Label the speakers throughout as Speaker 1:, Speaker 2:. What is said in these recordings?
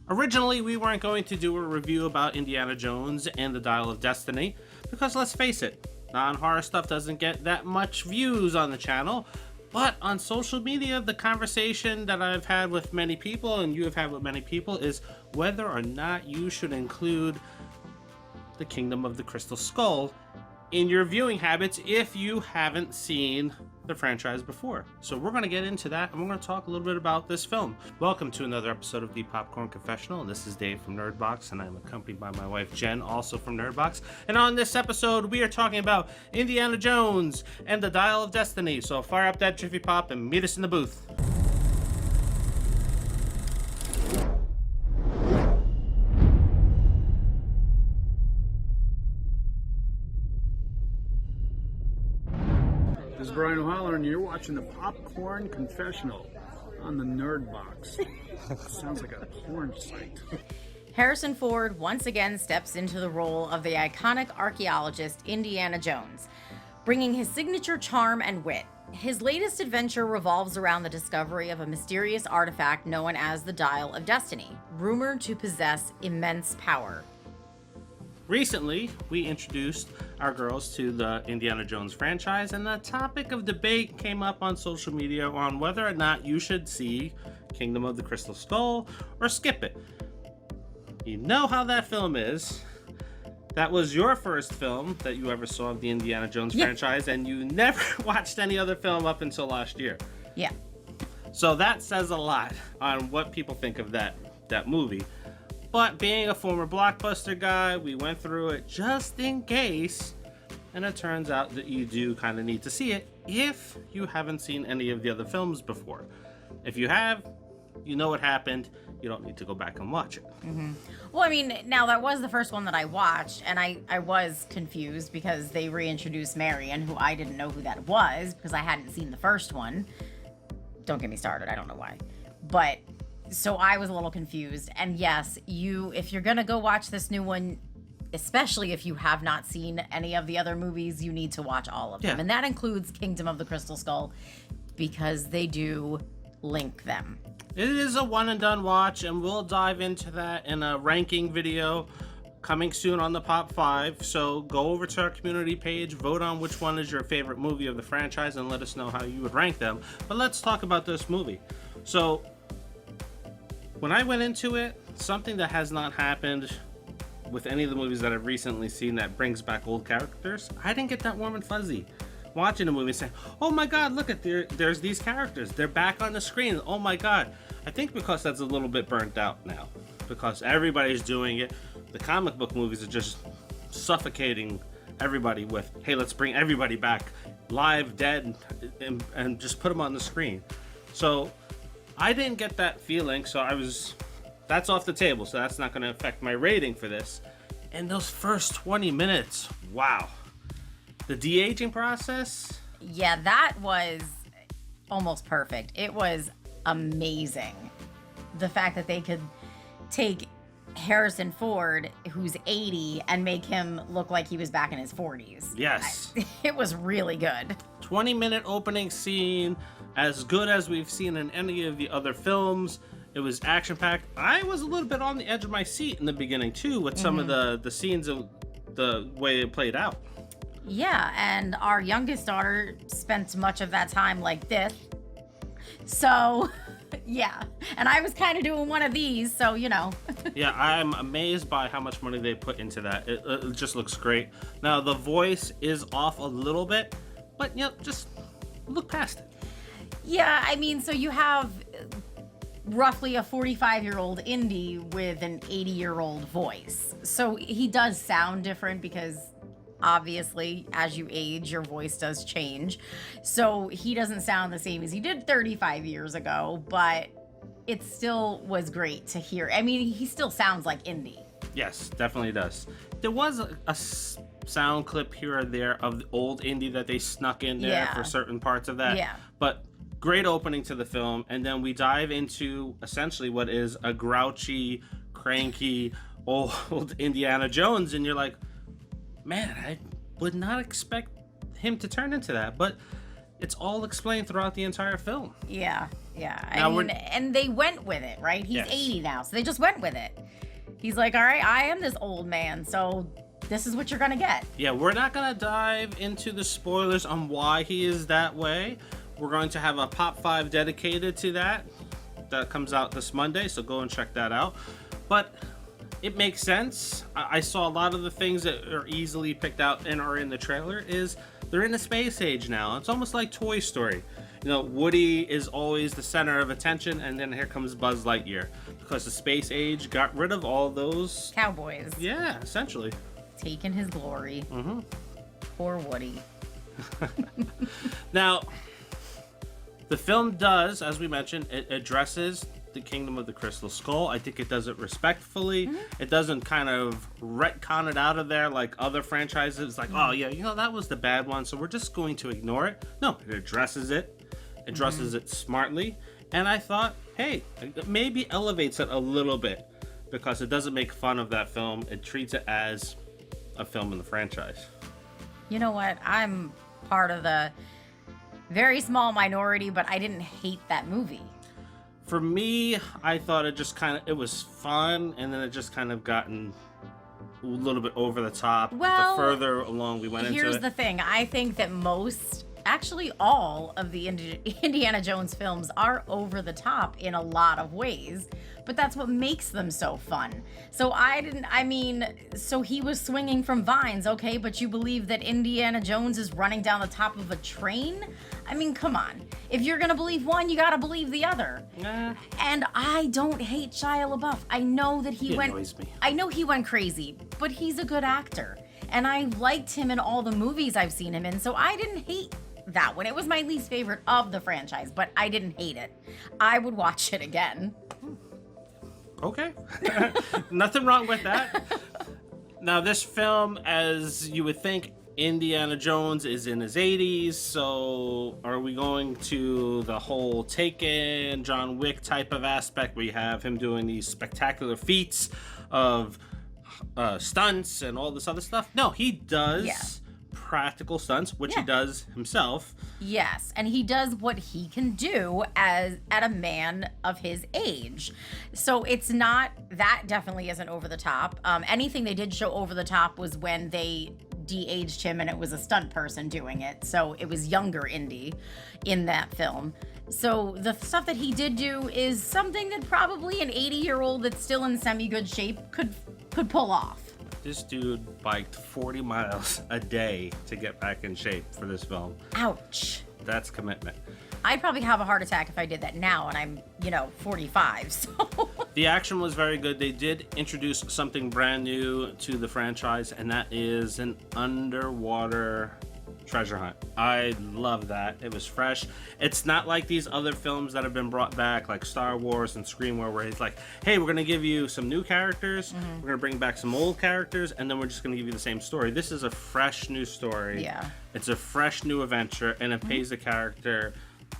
Speaker 1: Originally, we weren't going to do a review about Indiana Jones and the Dial of Destiny, because let's face it, non-horror stuff doesn't get that much views on the channel, but on social media, the conversation that I've had with many people, and you have had with many people, is whether or not you should include the Kingdom of the Crystal Skull in your viewing habits if you haven't seen the franchise before. So we're going to get into that, and we're going to talk a little bit about this film. Welcome to another episode of the Popcorn Confessional, and this is Dave from Nerdbox, and I'm accompanied by my wife Jen, also from Nerdbox. And on this episode, we are talking about Indiana Jones and the Dial of Destiny. So fire up that Jiffy Pop and meet us in the booth.
Speaker 2: This is Brian O'Halloran, and you're watching the Popcorn Confessional on the Nerdbox. Sounds like a porn site.
Speaker 3: Harrison Ford once again steps into the role of the iconic archaeologist Indiana Jones, bringing his signature charm and wit. His latest adventure revolves around the discovery of a mysterious artifact known as the Dial of Destiny, rumored to possess immense power.
Speaker 1: Recently, we introduced our girls to the Indiana Jones franchise, and the topic of debate came up on social media on whether or not you should see Kingdom of the Crystal Skull or skip it. You know how that film is. That was your first film that you ever saw of the Indiana Jones franchise, and you never watched any other film up until last year.
Speaker 3: Yeah.
Speaker 1: So that says a lot on what people think of that movie. But being a former Blockbuster guy, we went through it just in case, and it turns out that you do kind of need to see it if you haven't seen any of the other films before. If you have, you know what happened. You don't need to go back and watch it.
Speaker 3: Mm-hmm. Well, I mean, now that was the first one that I watched, and I was confused because they reintroduced Marion, who I didn't know who that was because I hadn't seen the first one. Don't get me started. I don't know why. But so I was a little confused. And yes, if you're going to go watch this new one, especially if you have not seen any of the other movies, you need to watch all of them. And that includes Kingdom of the Crystal Skull because they do link them.
Speaker 1: It is a one and done watch, and we'll dive into that in a ranking video coming soon on the Pop 5. So go over to our community page, vote on which one is your favorite movie of the franchise, and let us know how you would rank them. But let's talk about this movie. So when I went into it, something that has not happened with any of the movies that I've recently seen that brings back old characters, I didn't get that warm and fuzzy watching a movie saying, oh my god, look at there's these characters, they're back on the screen, oh my god. I think because that's a little bit burnt out now, because everybody's doing it. The comic book movies are just suffocating everybody with, hey, let's bring everybody back live, dead, and just put them on the screen. So I didn't get that feeling, so that's off the table, so that's not going to affect my rating for this. And those first 20 minutes, wow. The de-aging process?
Speaker 3: Yeah, that was almost perfect. It was amazing. The fact that they could take Harrison Ford, who's 80, and make him look like he was back in his 40s.
Speaker 1: Yes.
Speaker 3: It was really good.
Speaker 1: 20-minute opening scene, as good as we've seen in any of the other films. It was action-packed. I was a little bit on the edge of my seat in the beginning, too, with some of the scenes of the way it played out.
Speaker 3: Yeah, and our youngest daughter spent much of that time like this. So, yeah. And I was kind of doing one of these, so, you know.
Speaker 1: Yeah, I'm amazed by how much money they put into that. It just looks great. Now, the voice is off a little bit, but, you know, just look past it.
Speaker 3: Yeah, I mean, so you have roughly a 45-year-old Indy with an 80-year-old voice. So he does sound different because obviously, as you age, your voice does change. So he doesn't sound the same as he did 35 years ago, but it still was great to hear. I mean, he still sounds like Indy.
Speaker 1: Yes, definitely does. There was a sound clip here or there of the old Indy that they snuck in there for certain parts of that.
Speaker 3: Yeah.
Speaker 1: But great opening to the film, and then we dive into essentially what is a grouchy, cranky, old Indiana Jones, and you're like, man, I would not expect him to turn into that. But it's all explained throughout the entire film.
Speaker 3: Yeah.
Speaker 1: Now
Speaker 3: And they went with it, right? He's
Speaker 1: Yes.
Speaker 3: 80 now, so they just went with it. He's like, all right, I am this old man, so this is what you're gonna get.
Speaker 1: Yeah, we're not going to dive into the spoilers on why he is that way. We're going to have a Pop 5 dedicated to that. That comes out this Monday, so go and check that out. But it makes sense. I saw a lot of the things that are easily picked out and are in the trailer is they're in a space age now. It's almost like Toy Story. You know, Woody is always the center of attention, and then here comes Buzz Lightyear. Because the space age got rid of all those...
Speaker 3: Cowboys.
Speaker 1: Yeah, essentially.
Speaker 3: Taking his glory.
Speaker 1: Mm-hmm.
Speaker 3: Poor Woody.
Speaker 1: Now, the film does, as we mentioned, it addresses the Kingdom of the Crystal Skull. I think it does it respectfully. It doesn't kind of retcon it out of there like other franchises. Like, oh yeah, you know, that was the bad one, so we're just going to ignore it. No, it addresses it. Addresses it smartly. And I thought, hey, it maybe elevates it a little bit because it doesn't make fun of that film. It treats it as a film in the franchise.
Speaker 3: You know what? I'm part of the very small minority, but I didn't hate that movie.
Speaker 1: For me, I thought it just kind of, it was fun, and then it just kind of gotten a little bit over the top.
Speaker 3: Well,
Speaker 1: the further along we went into it.
Speaker 3: Here's the thing. I think that most, actually all of the Indiana Jones films are over the top in a lot of ways, but that's what makes them so fun. So so he was swinging from vines, okay, but you believe that Indiana Jones is running down the top of a train? I mean, come on. If you're gonna believe one, you gotta believe the other.
Speaker 1: Nah.
Speaker 3: And I don't hate Shia LaBeouf. I know that
Speaker 1: He annoys me.
Speaker 3: I know he went crazy, but he's a good actor. And I liked him in all the movies I've seen him in, so I didn't hate that one. It was my least favorite of the franchise, but I didn't hate it. I would watch it again.
Speaker 1: Okay. Nothing wrong with that. Now, this film, as you would think, Indiana Jones is in his 80s, so are we going to the whole Taken, John Wick type of aspect? We have him doing these spectacular feats of stunts and all this other stuff. No, he does practical stunts, which he does himself.
Speaker 3: Yes, and he does what he can do at a man of his age. So it's not, that definitely isn't over the top. Anything they did show over the top was when they de-aged him and it was a stunt person doing it. So it was younger Indy in that film. So the stuff that he did do is something that probably an 80-year-old that's still in semi-good shape could pull off.
Speaker 1: This dude biked 40 miles a day to get back in shape for this film.
Speaker 3: Ouch.
Speaker 1: That's commitment.
Speaker 3: I'd probably have a heart attack if I did that now, and I'm, 45, so.
Speaker 1: The action was very good. They did introduce something brand new to the franchise, and that is an underwater treasure hunt. I love that. It was fresh. It's not like these other films that have been brought back, like Star Wars and Scream, where it's like, hey, we're going to give you some new characters, we're going to bring back some old characters, and then we're just going to give you the same story. This is a fresh new story.
Speaker 3: Yeah.
Speaker 1: It's a fresh new adventure, and it pays the character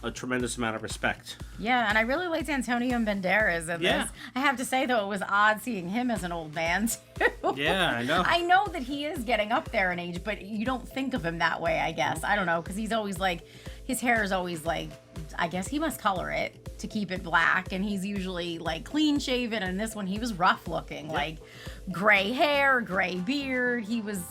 Speaker 1: a tremendous amount of respect.
Speaker 3: Yeah, and I really liked Antonio Banderas in this. I have to say, though, it was odd seeing him as an old man, too.
Speaker 1: Yeah, I know.
Speaker 3: I know that he is getting up there in age, but you don't think of him that way, I guess. I don't know, because he's always like, his hair is always like, I guess he must color it to keep it black, and he's usually like clean shaven, and this one he was rough looking, like gray hair, gray beard. He was,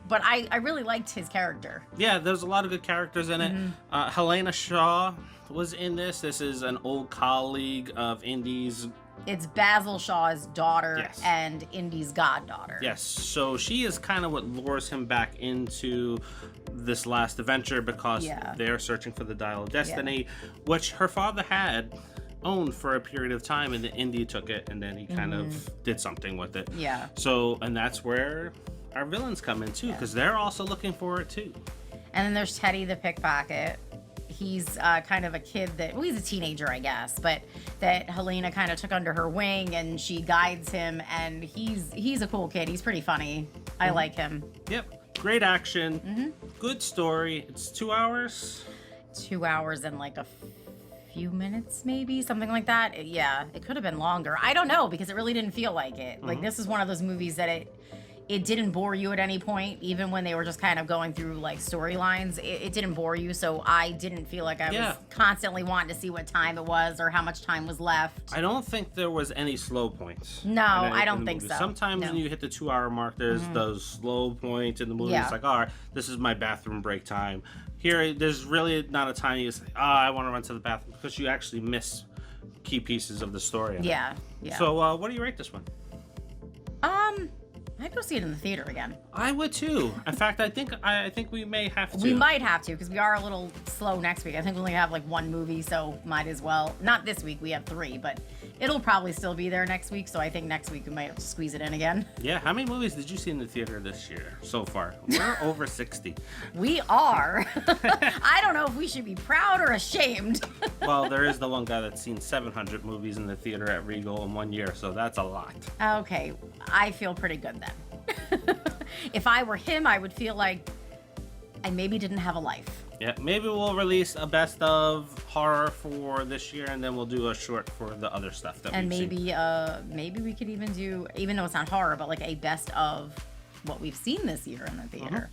Speaker 3: but I really liked his character.
Speaker 1: Yeah, there's a lot of good characters in it. Helena Shaw was in this. This is an old colleague of Indy's.
Speaker 3: It's Basil Shaw's daughter
Speaker 1: Yes.
Speaker 3: and Indy's goddaughter.
Speaker 1: Yes, so she is kind of what lures him back into this last adventure because they're searching for the Dial of Destiny, which her father had owned for a period of time, and then Indy took it, and then he kind of did something with it.
Speaker 3: Yeah.
Speaker 1: So, and that's where our villains come in too, because they're also looking for it too.
Speaker 3: And then there's Teddy the pickpocket. He's kind of a kid that, well, he's a teenager, I guess, but that Helena kind of took under her wing, and she guides him, and he's a cool kid. He's pretty funny. I like him.
Speaker 1: Yep. Great action. Good story. It's 2 hours.
Speaker 3: 2 hours and like a few minutes, maybe, something like that. It could have been longer. I don't know, because it really didn't feel like it. Like, this is one of those movies that it didn't bore you at any point, even when they were just kind of going through like storylines. It didn't bore you, so I didn't feel like I was constantly wanting to see what time it was or how much time was left.
Speaker 1: I don't think there was any slow points.
Speaker 3: No, I don't think so.
Speaker 1: Sometimes when you hit the 2-hour mark, there's those slow points in the movie. It's like, all right, this is my bathroom break time. Here, there's really not a time you say, I want to run to the bathroom, because you actually miss key pieces of the story.
Speaker 3: Yeah.
Speaker 1: So, what do you rate this one?
Speaker 3: I'd go see it in the theater again.
Speaker 1: I would too. In fact, I think we may have to.
Speaker 3: We might have to, because we are a little slow next week. I think we only have like one movie, so might as well. Not this week, we have 3, but it'll probably still be there next week, so I think next week we might have to squeeze it in again.
Speaker 1: Yeah, how many movies did you see in the theater this year so far? We're over 60.
Speaker 3: We are. I don't know if we should be proud or ashamed.
Speaker 1: Well, there is the one guy that's seen 700 movies in the theater at Regal in 1 year, so that's a lot.
Speaker 3: Okay, I feel pretty good then. If I were him, I would feel like I maybe didn't have a life.
Speaker 1: Yeah, maybe we'll release a best of horror for this year, and then we'll do a short for the other stuff that we've seen. Maybe we could even do, even though it's not horror, but like a best of what we've seen this year in the theater,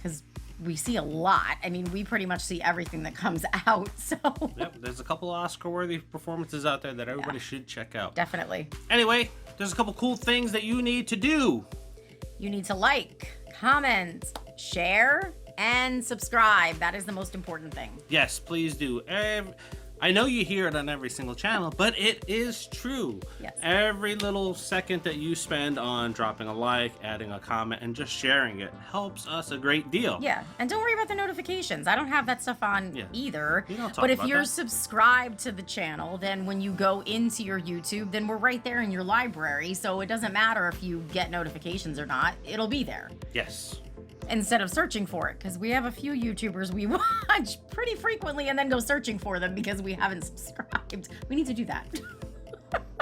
Speaker 1: because we see a lot. I mean, we pretty much see everything that comes out. So yep, there's a couple Oscar-worthy performances out there that everybody should check out.
Speaker 3: Definitely.
Speaker 1: Anyway, there's a couple cool things that you need to do.
Speaker 3: You need to like, comment, share, and subscribe. That is the most important thing.
Speaker 1: Yes, please do. I know you hear it on every single channel, but it is true.
Speaker 3: Yes.
Speaker 1: Every little second that you spend on dropping a like, adding a comment, and just sharing it helps us a great deal.
Speaker 3: Yeah, and don't worry about the notifications. I don't have that stuff on either.
Speaker 1: We don't talk
Speaker 3: but if
Speaker 1: about
Speaker 3: you're
Speaker 1: that.
Speaker 3: subscribed to the channel, then when you go into your YouTube, then we're right there in your library. So it doesn't matter if you get notifications or not. It'll be there.
Speaker 1: Yes.
Speaker 3: Instead of searching for it, because we have a few YouTubers we watch pretty frequently and then go searching for them because we haven't subscribed. We need to do that.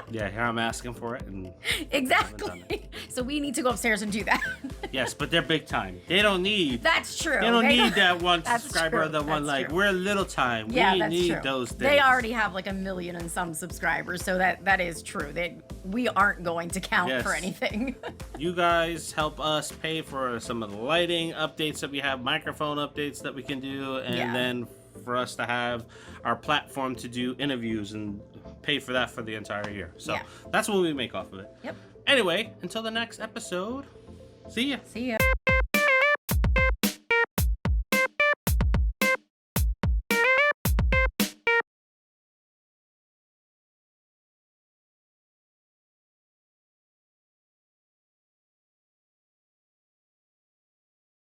Speaker 1: Yeah, here I'm asking for it. And
Speaker 3: exactly. So we need to go upstairs and do that.
Speaker 1: Yes, but they're big time. They don't need.
Speaker 3: That's true.
Speaker 1: They don't need that one
Speaker 3: That's
Speaker 1: subscriber
Speaker 3: true.
Speaker 1: or the one
Speaker 3: That's
Speaker 1: like,
Speaker 3: true.
Speaker 1: we're little time.
Speaker 3: Yeah,
Speaker 1: we
Speaker 3: that's
Speaker 1: need
Speaker 3: true.
Speaker 1: those things.
Speaker 3: They already have like 1 million and some subscribers, so that is true. We aren't going to count for anything.
Speaker 1: You guys help us pay for some of the lighting updates that we have, microphone updates that we can do, and then for us to have our platform to do interviews and pay for that for the entire year. So that's what we make off of it.
Speaker 3: Yep.
Speaker 1: Anyway, until the next episode, see ya.
Speaker 3: See ya.